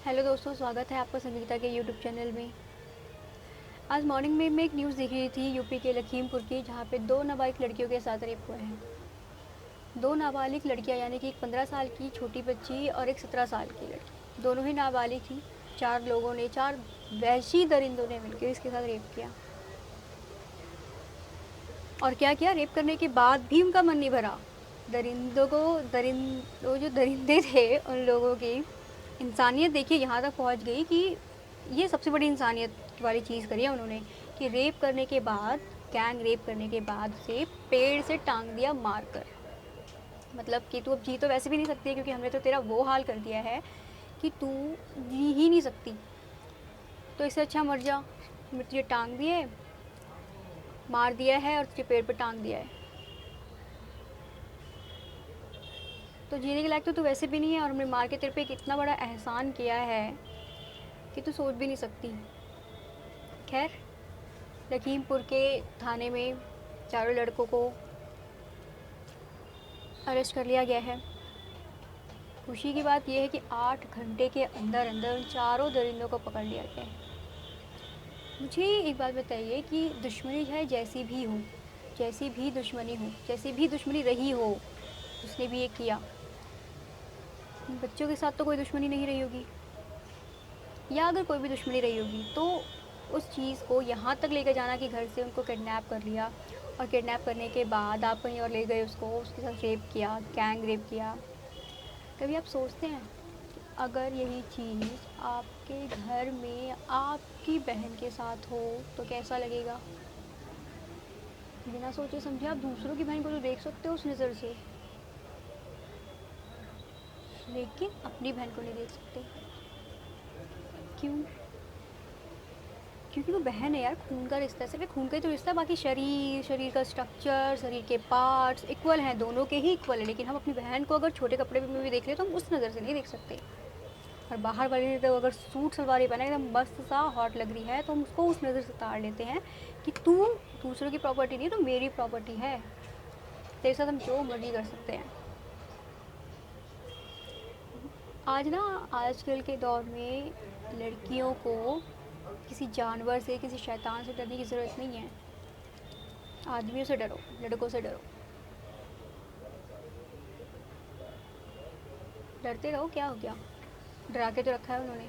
Hello दोस्तों, स्वागत है आपका संगीता के यूट्यूब चैनल में। आज मॉर्निंग में मैं एक न्यूज़ देख रही थी यूपी के लखीमपुर की, जहाँ पे दो नाबालिग लड़कियों के साथ रेप हुए हैं। दो नाबालिग लड़कियाँ, यानी कि एक 15 साल की छोटी बच्ची और एक 17 साल की लड़की, दोनों ही नाबालिग थी। चार वहशी दरिंदों ने मिलकर इसके साथ रेप किया। और क्या किया, रेप करने के बाद भी उनका मन नहीं भरा। दरिंदों को वो जो दरिंदे थे उन लोगों की इंसानियत देखिए यहाँ तक पहुँच गई कि ये सबसे बड़ी इंसानियत वाली चीज़ करी है उन्होंने, कि रेप करने के बाद, गैंग रेप करने के बाद से पेड़ से टांग दिया मार कर। मतलब कि तू अब जी तो वैसे भी नहीं सकती है, क्योंकि हमने तो तेरा वो हाल कर दिया है कि तू जी ही नहीं सकती, तो इससे अच्छा मर जा। तुझे टांग दिए, मार दिया है और तुझे पेड़ पर टांग दिया है, तो जीने के लायक तो तू वैसे भी नहीं है, और हमने मार के तेरे पे एक इतना बड़ा एहसान किया है कि तू सोच भी नहीं सकती। खैर, लखीमपुर के थाने में चारों लड़कों को अरेस्ट कर लिया गया है। खुशी की बात यह है कि 8 घंटे के अंदर अंदर उन चारों दरिंदों को पकड़ लिया गया है। मुझे एक बात बताइए कि दुश्मनी चाहे जैसी भी हो, जैसी भी दुश्मनी हो, जैसी भी दुश्मनी रही हो, उसने भी ये किया। बच्चों के साथ तो कोई दुश्मनी नहीं रही होगी, या अगर कोई भी दुश्मनी रही होगी तो उस चीज़ को यहाँ तक लेकर जाना कि घर से उनको किडनैप कर लिया, और किडनैप करने के बाद आप कहीं और ले गए उसको, उसके साथ रेप किया, गैंग रेप किया। कभी आप सोचते हैं कि अगर यही चीज़ आपके घर में आपकी बहन के साथ हो तो कैसा लगेगा? बिना सोचे समझे आप दूसरों की बहन को तो देख सकते हो उस नज़र से, लेकिन अपनी बहन को नहीं देख सकते। क्यों? क्योंकि वो बहन है यार, खून का रिश्ता है, सिर्फ खून का ही तो रिश्ता है। बाकी शरीर का स्ट्रक्चर, शरीर के पार्ट्स इक्वल हैं, दोनों के ही इक्वल है। लेकिन हम अपनी बहन को अगर छोटे कपड़े में भी देख ले तो हम उस नज़र से नहीं देख सकते। और बाहर वाली ने तो अगर सूट सलवार ही पहना एकदम मस्त सा हॉट लग रही है, तो हम उसको उस नज़र से ताड़ लेते हैं कि तू दूसरों की प्रॉपर्टी नहीं, तो मेरी प्रॉपर्टी है, तेरे साथ हम जो मर्जी कर सकते हैं। आज ना, आजकल के दौर में लड़कियों को किसी जानवर से, किसी शैतान से डरने की ज़रूरत नहीं है। आदमियों से डरो, लड़कों से डरो, डरते रहो, क्या हो गया? डरा के तो रखा है उन्होंने।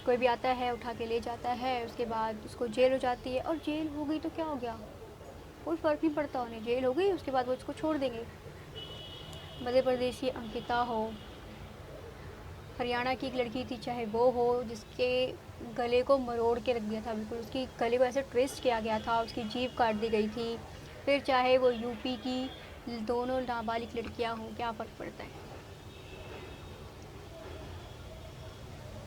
कोई भी आता है उठा के ले जाता है, उसके बाद उसको जेल हो जाती है, और जेल हो गई तो क्या हो गया, कोई फ़र्क नहीं पड़ता उन्हें। जेल हो गई, उसके बाद वो उसको छोड़ देंगे। मध्य प्रदेश की अंकिता हो, हरियाणा की एक लड़की थी, चाहे वो हो, जिसके गले को मरोड़ के रख दिया था, बिल्कुल उसकी गले को ऐसे ट्विस्ट किया गया था, उसकी जीभ काट दी गई थी। फिर चाहे वो यूपी की दोनों नाबालिग लड़कियां हों, क्या फ़र्क पड़ता है?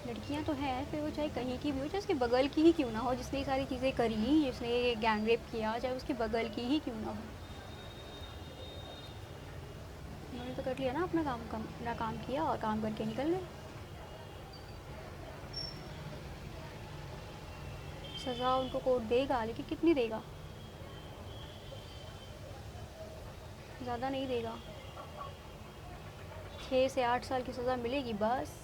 लड़कियां तो हैं, फिर वो चाहे कहीं की भी हो, चाहे उसके बगल की ही क्यों ना हो, जिसने ये सारी चीज़ें करी, जिसने ये गैंग रेप किया, चाहे उसके बगल की ही क्यों ना हो। उन्होंने तो कर लिया ना अपना अपना काम किया और काम करके निकल गए। सज़ा उनको कोर्ट देगा, लेकिन कितनी देगा? ज़्यादा नहीं देगा। 6 से 8 साल की सज़ा मिलेगी बस।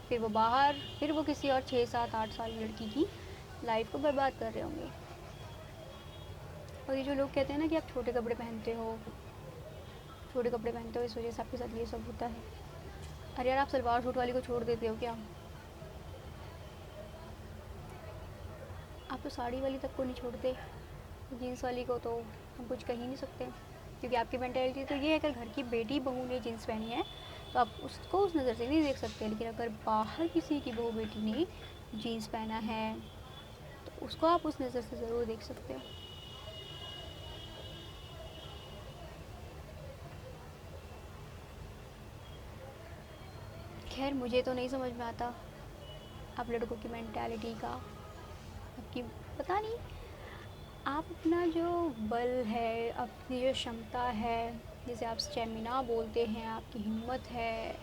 फिर वो बाहर, फिर वो किसी और 6, 7, 8 साल की लड़की की लाइफ को बर्बाद कर रहे होंगे। और ये जो लोग कहते हैं ना कि आप छोटे कपड़े पहनते हो, छोटे कपड़े पहनते हो इस वजह से आपके साथ ये सब होता है। अरे यार, आप सलवार सूट वाली को छोड़ देते हो क्या? आप तो साड़ी वाली तक को नहीं छोड़ते, जीन्स वाली को तो हम कुछ कह ही नहीं सकते, क्योंकि आपकी मेंटेलिटी तो ये है, अगर घर की बेटी बहू ने जीन्स पहनी है तो आप उसको उस नज़र से नहीं देख सकते। लेकिन अगर बाहर किसी की बहू बेटी ने जीन्स पहना है तो उसको आप उस नज़र से ज़रूर देख सकते हो। खैर, मुझे तो नहीं समझ में आता आप लड़कों की मेंटालिटी का, आपकी, पता नहीं, आप अपना जो बल है, अपनी जो क्षमता है, जिसे आप स्टेमिना बोलते हैं, आपकी हिम्मत है,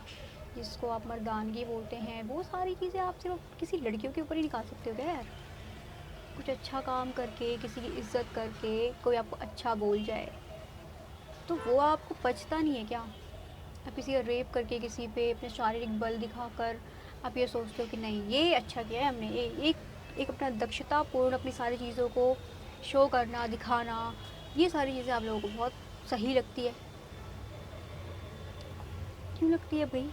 जिसको आप मर्दानगी बोलते हैं, वो सारी चीज़ें आप सिर्फ किसी लड़कियों के ऊपर ही निकाल सकते हो क्या यार? कुछ अच्छा काम करके, किसी की इज्जत करके, कोई आपको अच्छा बोल जाए तो वो आपको पचता नहीं है क्या? आप किसी का रेप करके किसी पे अपने शारीरिक बल दिखाकर आप ये सोचते हो कि नहीं ये अच्छा किया है हमने, एक अपना दक्षतापूर्ण अपनी सारी चीज़ों को शो करना, दिखाना, ये सारी चीज़ें आप लोगों को बहुत सही लगती है। क्यों लगती है भाई?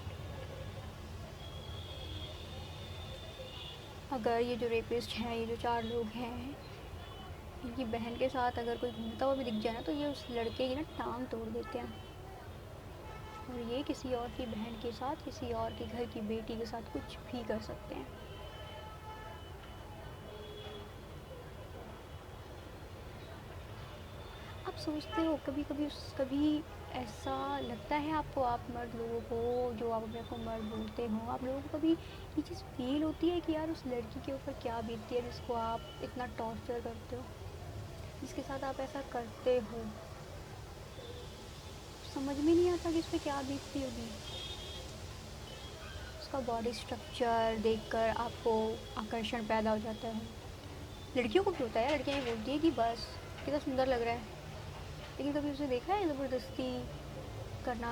अगर ये जो रेपिस्ट हैं, ये जो 4 लोग हैं, इनकी बहन के साथ अगर कोई घूमता हुआ भी दिख जाए ना, तो ये उस लड़के की ना टांग तोड़ देते हैं। और ये किसी और की बहन के साथ, किसी और के घर की बेटी के साथ कुछ भी कर सकते हैं। आप सोचते हो कभी ऐसा लगता है आपको, आप मर्द लोगों को, जो आप अपने को मर्द बोलते हो, आप लोगों को कभी ये चीज़ फील होती है कि यार उस लड़की के ऊपर क्या बीतती है जिसको आप इतना टॉर्चर करते हो, जिसके साथ आप ऐसा करते हो? समझ में नहीं आता कि उस पर क्या बीतती होगी। उसका बॉडी स्ट्रक्चर देखकर आपको आकर्षण पैदा हो जाता है। लड़कियों को भी होता है, लड़कियाँ ये बोलती है कि बस कितना सुंदर लग रहा है, लेकिन कभी उसे देखा है ज़बरदस्ती करना?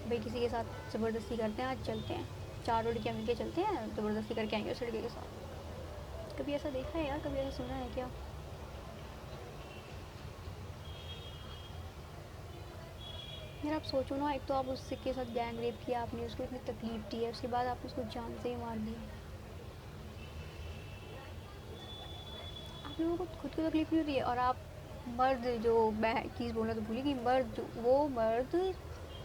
भाई किसी के साथ ज़बरदस्ती करते हैं, आज चलते हैं, 4 लड़कियाँ मिलके चलते हैं, ज़बरदस्ती करके आएंगे उस लड़के के साथ। कभी ऐसा देखा है यार? कभी ऐसा सुना है क्या? यार आप सोचो ना, एक तो आप उसके के साथ गैंग रेप किया आपने, उसको इतनी तकलीफ दी है, उसके बाद आपने उसको जान से ही मार दिया। आप लोगों को खुद को तकलीफ नहीं होती है, और आप मर्द जो, मैं चीज़ बोलना तो भूली कि मर्द जो, वो मर्द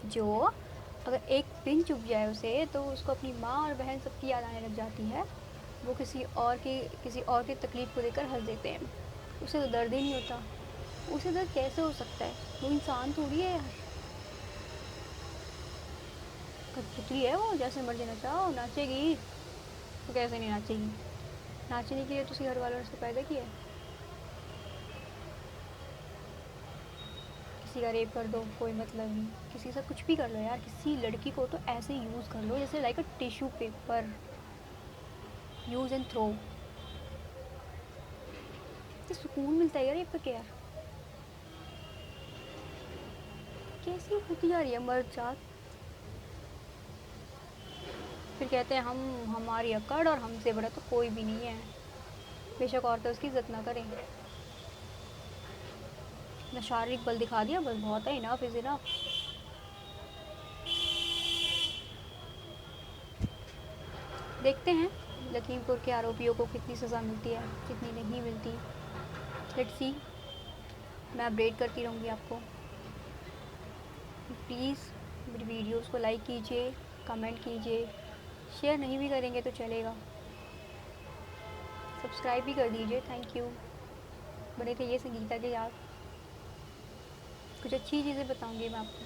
जो अगर एक दिन चुप जाए उसे, तो उसको अपनी माँ और बहन सबकी याद आने लग जाती है। वो किसी और की तकलीफ़ को देखकर हंस देते हैं। उसे तो दर्द ही नहीं होता। उसे दर्द कैसे हो सकता है? वो इंसान थोड़ी है यार, कठपुतली है वो, जैसे मर्जी नचाओ, नाचेगी तो कैसे नहीं नाचेगी? नाचने के लिए तो उसके घर वालों ने उसको पैदा किया है। किसी का रेप कर दो, कोई मतलब नहीं, किसी के साथ कुछ भी कर लो यार, किसी लड़की को तो ऐसे यूज़ कर लो जैसे like a tissue paper, use and throw. तो सुकून मिलता है यार रेप करके यार। कैसी होती जा रही है मर्द जात? फिर कहते हैं हम, हमारी अकड़ और हमसे बड़ा तो कोई भी नहीं है। बेशक औरतें उसकी इज्जत ना करें, ना शारीरिक बल दिखा दिया, बस बहुत है, इनफ इज़ इनफ। देखते हैं लखीमपुर के आरोपियों को कितनी सज़ा मिलती है, कितनी नहीं मिलती। Let's see. मैं अपडेट करती रहूँगी आपको। प्लीज़ मेरी वीडियोस को लाइक कीजिए, कमेंट कीजिए, शेयर नहीं भी करेंगे तो चलेगा, सब्सक्राइब भी कर दीजिए। Thank you. बने थे ये संगीता के यार, कुछ अच्छी चीज़ें बताऊँगी मैं आपको।